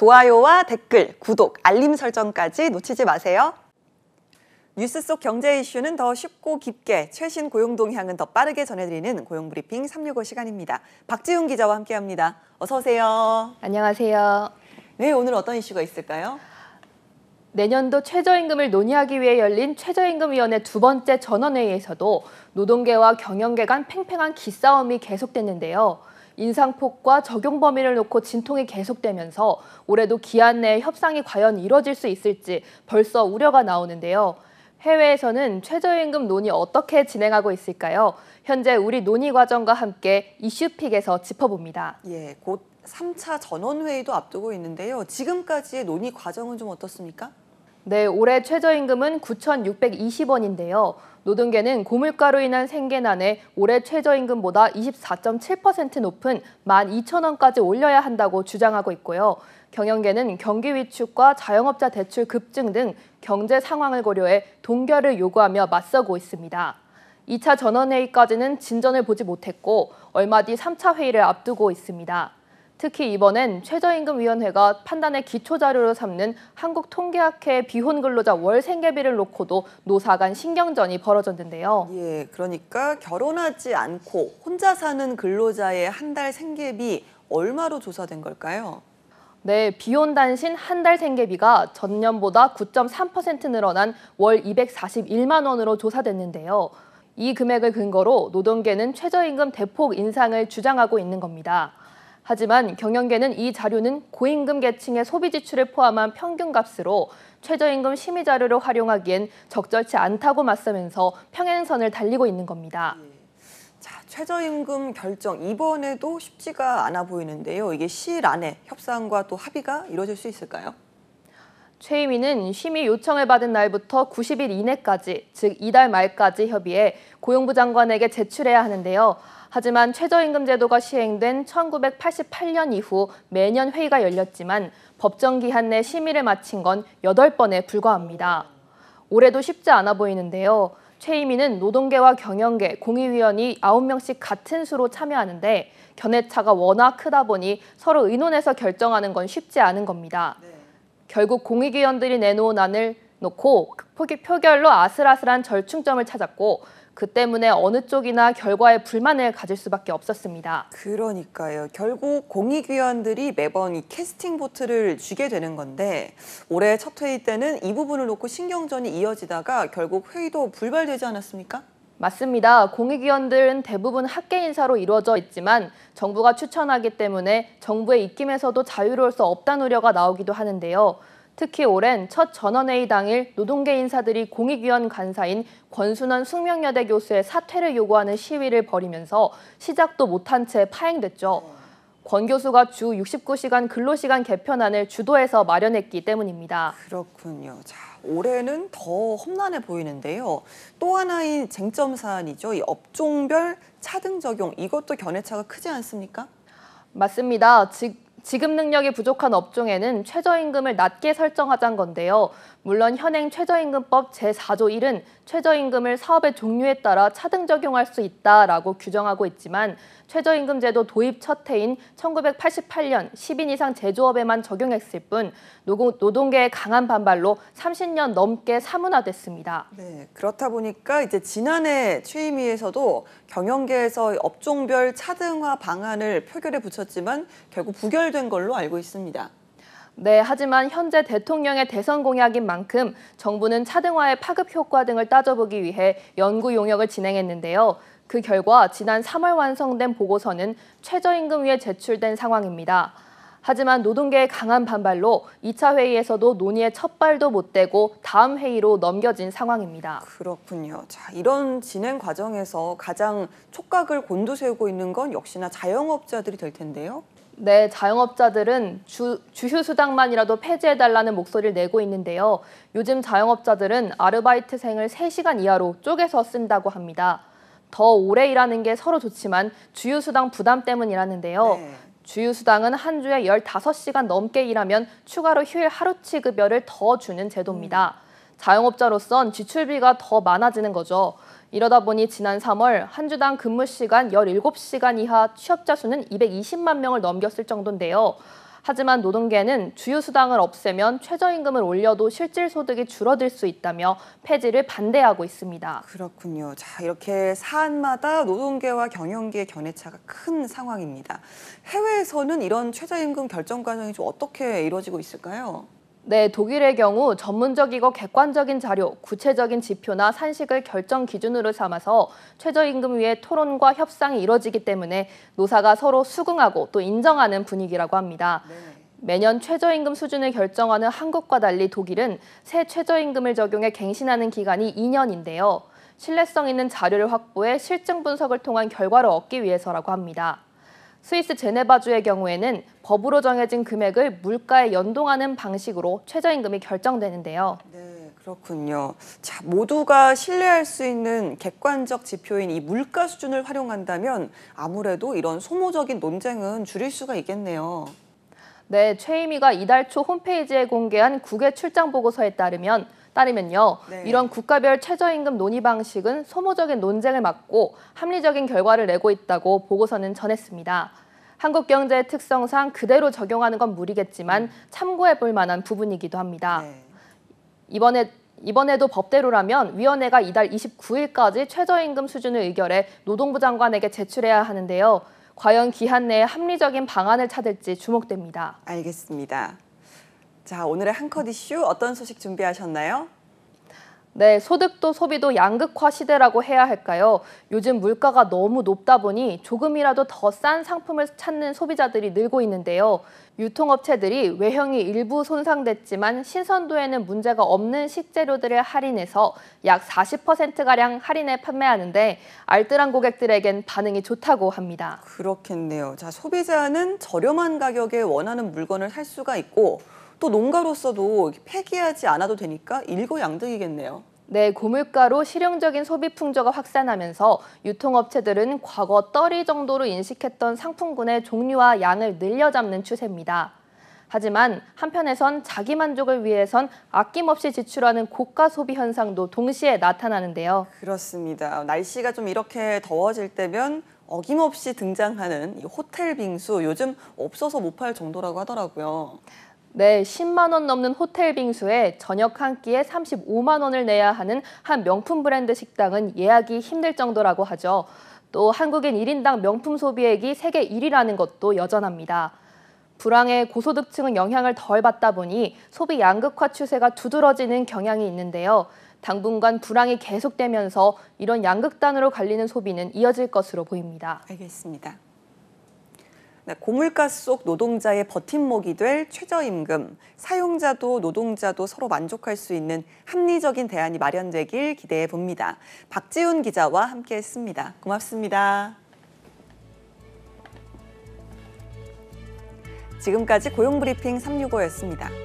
좋아요와 댓글, 구독, 알림 설정까지 놓치지 마세요. 뉴스 속 경제 이슈는 더 쉽고 깊게, 최신 고용 동향은 더 빠르게 전해드리는 고용브리핑 365 시간입니다. 박지훈 기자와 함께합니다. 어서 오세요. 안녕하세요. 네, 오늘 어떤 이슈가 있을까요? 내년도 최저임금을 논의하기 위해 열린 최저임금위원회 두 번째 전원회의에서도 노동계와 경영계 간 팽팽한 기싸움이 계속됐는데요. 인상폭과 적용 범위를 놓고 진통이 계속되면서 올해도 기한 내에 협상이 과연 이뤄질 수 있을지 벌써 우려가 나오는데요. 해외에서는 최저임금 논의 어떻게 진행하고 있을까요? 현재 우리 논의 과정과 함께 이슈픽에서 짚어봅니다. 예, 곧 3차 전원회의도 앞두고 있는데요. 지금까지의 논의 과정은 좀 어떻습니까? 네, 올해 최저임금은 9,620원인데요. 노동계는 고물가로 인한 생계난에 올해 최저임금보다 24.7% 높은 12,000원까지 올려야 한다고 주장하고 있고요. 경영계는 경기 위축과 자영업자 대출 급증 등 경제 상황을 고려해 동결을 요구하며 맞서고 있습니다. 2차 전원회의까지는 진전을 보지 못했고 얼마 뒤 3차 회의를 앞두고 있습니다. 특히 이번엔 최저임금위원회가 판단의 기초자료로 삼는 한국통계학회 비혼근로자 월 생계비를 놓고도 노사 간 신경전이 벌어졌는데요. 예, 그러니까 결혼하지 않고 혼자 사는 근로자의 한 달 생계비 얼마로 조사된 걸까요? 네, 비혼 단신 한 달 생계비가 전년보다 9.3% 늘어난 월 241만 원으로 조사됐는데요. 이 금액을 근거로 노동계는 최저임금 대폭 인상을 주장하고 있는 겁니다. 하지만 경영계는 이 자료는 고임금 계층의 소비 지출을 포함한 평균값으로 최저임금 심의 자료를 활용하기엔 적절치 않다고 맞서면서 평행선을 달리고 있는 겁니다. 자, 최저임금 결정 이번에도 쉽지가 않아 보이는데요. 이게 시일 안에 협상과 또 합의가 이루어질 수 있을까요? 최임위는 심의 요청을 받은 날부터 90일 이내까지, 즉 이달 말까지 협의해 고용부 장관에게 제출해야 하는데요. 하지만 최저임금 제도가 시행된 1988년 이후 매년 회의가 열렸지만 법정 기한 내 심의를 마친 건 8번에 불과합니다. 올해도 쉽지 않아 보이는데요. 최임위는 노동계와 경영계, 공의위원이 9명씩 같은 수로 참여하는데 견해차가 워낙 크다 보니 서로 의논해서 결정하는 건 쉽지 않은 겁니다. 결국 공익위원들이 내놓은 안을 놓고 표결로 아슬아슬한 절충점을 찾았고 그 때문에 어느 쪽이나 결과에 불만을 가질 수밖에 없었습니다. 그러니까요. 결국 공익위원들이 매번 이 캐스팅 보트를 쥐게 되는 건데 올해 첫 회의 때는 이 부분을 놓고 신경전이 이어지다가 결국 회의도 불발되지 않았습니까? 맞습니다. 공익위원들은 대부분 학계 인사로 이루어져 있지만 정부가 추천하기 때문에 정부의 입김에서도 자유로울 수 없다는 우려가 나오기도 하는데요. 특히 올해는 첫 전원회의 당일 노동계 인사들이 공익위원 간사인 권순원 숙명여대 교수의 사퇴를 요구하는 시위를 벌이면서 시작도 못한 채 파행됐죠. 권 교수가 주 69시간 근로시간 개편안을 주도해서 마련했기 때문입니다. 그렇군요. 자, 올해는 더 험난해 보이는데요. 또 하나의 쟁점 사안이죠. 이 업종별 차등 적용, 이것도 견해차가 크지 않습니까? 맞습니다. 지급 능력이 부족한 업종에는 최저임금을 낮게 설정하자는 건데요. 물론 현행 최저임금법 제4조 1은 최저임금을 사업의 종류에 따라 차등 적용할 수 있다라고 규정하고 있지만 최저임금 제도 도입 첫 해인 1988년 10인 이상 제조업에만 적용했을 뿐 노동계의 강한 반발로 30년 넘게 사문화됐습니다. 네, 그렇다 보니까 이제 지난해 최임위에서도 경영계에서 업종별 차등화 방안을 표결에 붙였지만 결국 부결된 걸로 알고 있습니다. 네, 하지만 현재 대통령의 대선 공약인 만큼 정부는 차등화의 파급 효과 등을 따져보기 위해 연구 용역을 진행했는데요. 그 결과 지난 3월 완성된 보고서는 최저임금위에 제출된 상황입니다. 하지만 노동계의 강한 반발로 2차 회의에서도 논의의 첫 발도 못 떼고 다음 회의로 넘겨진 상황입니다. 그렇군요. 자, 이런 진행 과정에서 가장 촉각을 곤두세우고 있는 건 역시나 자영업자들이 될 텐데요. 네, 자영업자들은 주휴수당만이라도 폐지해달라는 목소리를 내고 있는데요. 요즘 자영업자들은 아르바이트생을 3시간 이하로 쪼개서 쓴다고 합니다. 더 오래 일하는 게 서로 좋지만 주휴수당 부담 때문이라는데요. 네. 주휴수당은 한 주에 15시간 넘게 일하면 추가로 휴일 하루치 급여를 더 주는 제도입니다. 자영업자로선 지출비가 더 많아지는 거죠. 이러다 보니 지난 3월 한 주당 근무 시간 17시간 이하 취업자 수는 220만 명을 넘겼을 정도인데요. 하지만 노동계는 주휴수당을 없애면 최저임금을 올려도 실질 소득이 줄어들 수 있다며 폐지를 반대하고 있습니다. 그렇군요. 자, 이렇게 사안마다 노동계와 경영계의 견해차가 큰 상황입니다. 해외에서는 이런 최저임금 결정 과정이 좀 어떻게 이루어지고 있을까요? 네, 독일의 경우 전문적이고 객관적인 자료, 구체적인 지표나 산식을 결정 기준으로 삼아서 최저임금 위에 토론과 협상이 이뤄지기 때문에 노사가 서로 수긍하고 또 인정하는 분위기라고 합니다. 네. 매년 최저임금 수준을 결정하는 한국과 달리 독일은 새 최저임금을 적용해 갱신하는 기간이 2년인데요. 신뢰성 있는 자료를 확보해 실증 분석을 통한 결과를 얻기 위해서라고 합니다. 스위스 제네바주의 경우에는 법으로 정해진 금액을 물가에 연동하는 방식으로 최저임금이 결정되는데요. 네, 그렇군요. 자, 모두가 신뢰할 수 있는 객관적 지표인 이 물가 수준을 활용한다면 아무래도 이런 소모적인 논쟁은 줄일 수가 있겠네요. 네, 최임희가 이달 초 홈페이지에 공개한 국외 출장 보고서에 따르면요. 네. 이런 국가별 최저임금 논의 방식은 소모적인 논쟁을 막고 합리적인 결과를 내고 있다고 보고서는 전했습니다. 한국 경제의 특성상 그대로 적용하는 건 무리겠지만 참고해 볼 만한 부분이기도 합니다. 네. 이번에도 법대로라면 위원회가 이달 29일까지 최저임금 수준을 의결해 노동부 장관에게 제출해야 하는데요. 과연 기한 내에 합리적인 방안을 찾을지 주목됩니다. 알겠습니다. 자, 오늘의 한컷 이슈 어떤 소식 준비하셨나요? 네, 소득도 소비도 양극화 시대라고 해야 할까요? 요즘 물가가 너무 높다 보니 조금이라도 더 싼 상품을 찾는 소비자들이 늘고 있는데요. 유통업체들이 외형이 일부 손상됐지만 신선도에는 문제가 없는 식재료들을 할인해서 약 40%가량 할인해 판매하는데 알뜰한 고객들에겐 반응이 좋다고 합니다. 그렇겠네요. 자, 소비자는 저렴한 가격에 원하는 물건을 살 수가 있고 또 농가로서도 폐기하지 않아도 되니까 일거양득이겠네요. 네, 고물가로 실용적인 소비 풍조가 확산하면서 유통업체들은 과거 떨이 정도로 인식했던 상품군의 종류와 양을 늘려잡는 추세입니다. 하지만 한편에선 자기 만족을 위해선 아낌없이 지출하는 고가 소비 현상도 동시에 나타나는데요. 그렇습니다. 날씨가 좀 이렇게 더워질 때면 어김없이 등장하는 이 호텔 빙수 요즘 없어서 못 팔 정도라고 하더라고요. 네, 10만 원 넘는 호텔 빙수에 저녁 한 끼에 35만 원을 내야 하는 한 명품 브랜드 식당은 예약이 힘들 정도라고 하죠. 또 한국인 1인당 명품 소비액이 세계 1위라는 것도 여전합니다. 불황에 고소득층은 영향을 덜 받다 보니 소비 양극화 추세가 두드러지는 경향이 있는데요. 당분간 불황이 계속되면서 이런 양극단으로 갈리는 소비는 이어질 것으로 보입니다. 알겠습니다. 네, 고물가 속 노동자의 버팀목이 될 최저임금, 사용자도 노동자도 서로 만족할 수 있는 합리적인 대안이 마련되길 기대해 봅니다. 박지훈 기자와 함께했습니다. 고맙습니다. 지금까지 고용브리핑 365였습니다.